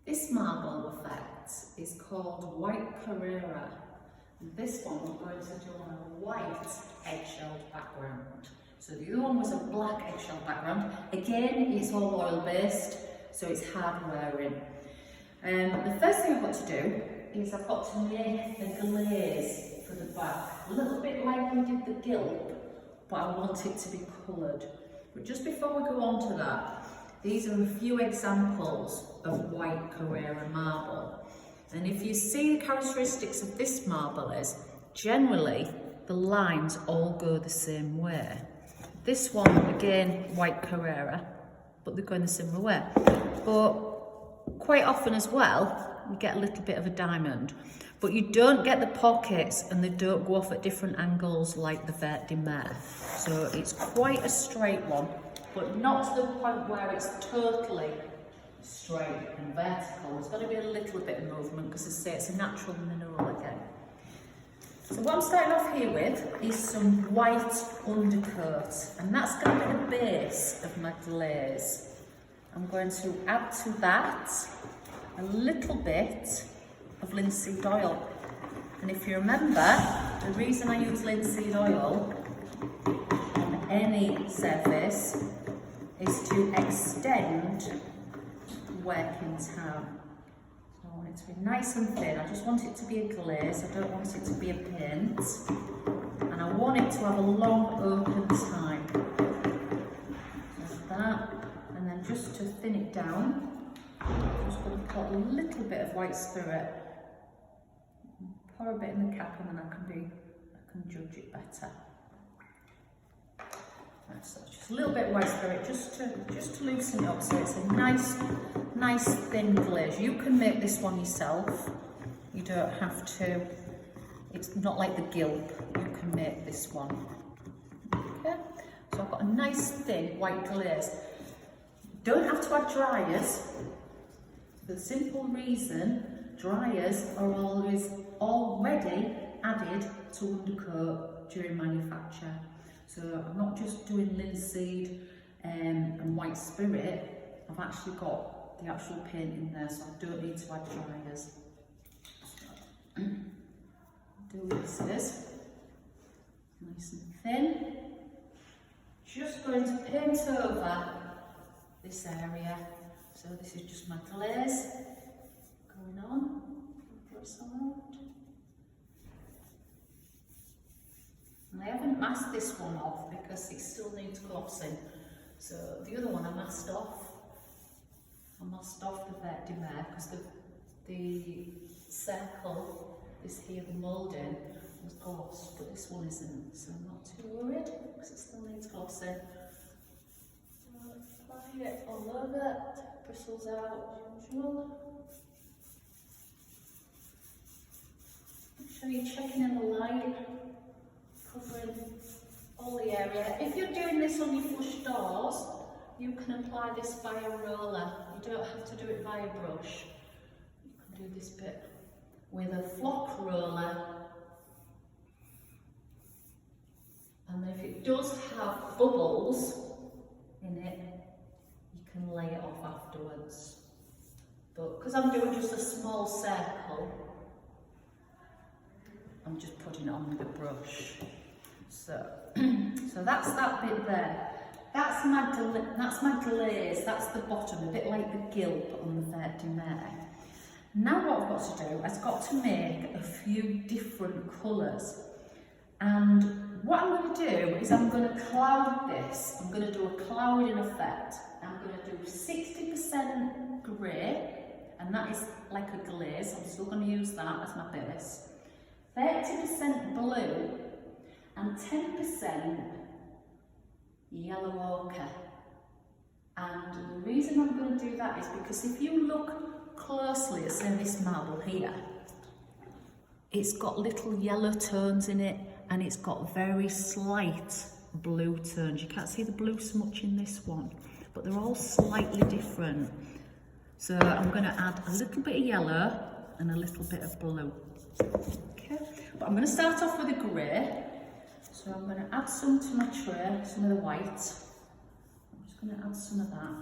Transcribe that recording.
This marble effect is called white Carrera. And this one we're going to do on a white eggshelled background. So the other one was a black eggshell background. Again, it's all oil based, so it's hard wearing. The first thing I've got to do is I've got to make the glaze for the back. A little bit like we did the gilp, but I want it to be coloured. But just before we go on to that, these are a few examples of white Carrera marble. And if you see the characteristics of this marble is, generally the lines all go the same way. This one, again, white Carrera, but they're going the similar way. But quite often as well, you get a little bit of a diamond. But you don't get the pockets and they don't go off at different angles like the vert de mer. So it's quite a straight one, but not to the point where it's totally straight and vertical. There's got to be a little bit of movement because, as I say, it's a natural mineral again. So what I'm starting off here with is some white undercoat, and that's going to be the base of my glaze. I'm going to add to that a little bit of linseed oil. And if you remember, the reason I use linseed oil on any surface is to extend working time. So I want it to be nice and thin. I just want it to be a glaze. I don't want it to be a paint. And I want it to have a long open time. Like that. And then just to thin it down, I'm just going to put a little bit of white spirit. Pour a bit in the cap and then I can judge it better. So just a little bit of white spirit just to loosen it up so it's a nice thin glaze. You can make this one yourself. You don't have to, it's not like the gilp. You can make this one. Okay, so I've got a nice thin white glaze. Don't have to add dryers. For the simple reason, dryers are always already added to undercoat during manufacture. So I'm not just doing linseed and white spirit, I've actually got the actual paint in there, so I don't need to add dryers. So, do this nice and thin. Just going to paint over this area. So this is just my glaze going on. And I haven't masked this one off because it still needs glossing. So the other one I masked off. I masked off the vert de mer because the circle, this here, the moulding, was glossed, but this one isn't. So I'm not too worried because it still needs glossing. So apply it all over, take bristles out as usual. Make sure you're checking in the light. Covering all the area. If you're doing this on your flush doors, you can apply this via roller. You don't have to do it via brush. You can do this bit with a flock roller. And if it does have bubbles in it, you can lay it off afterwards. But because I'm doing just a small circle, I'm just putting it on with a brush. So that's that bit there. That's my glaze, that's the bottom, a bit like the gilp on the vert de mer. Now what I've got to do, I've got to make a few different colours. And what I'm going to do is I'm going to cloud this. I'm going to do a clouding effect. I'm going to do 60% grey, and that is like a glaze. I'm still going to use that as my base. 30% blue and 10% yellow ochre. And the reason I'm going to do that is because if you look closely at, say, this marble here, it's got little yellow tones in it and it's got very slight blue tones. You can't see the blue so much in this one, but they're all slightly different. So I'm going to add a little bit of yellow and a little bit of blue. Okay, but I'm going to start off with a grey. So I'm going to add some to my tray, some of the white. I'm just going to add some of that.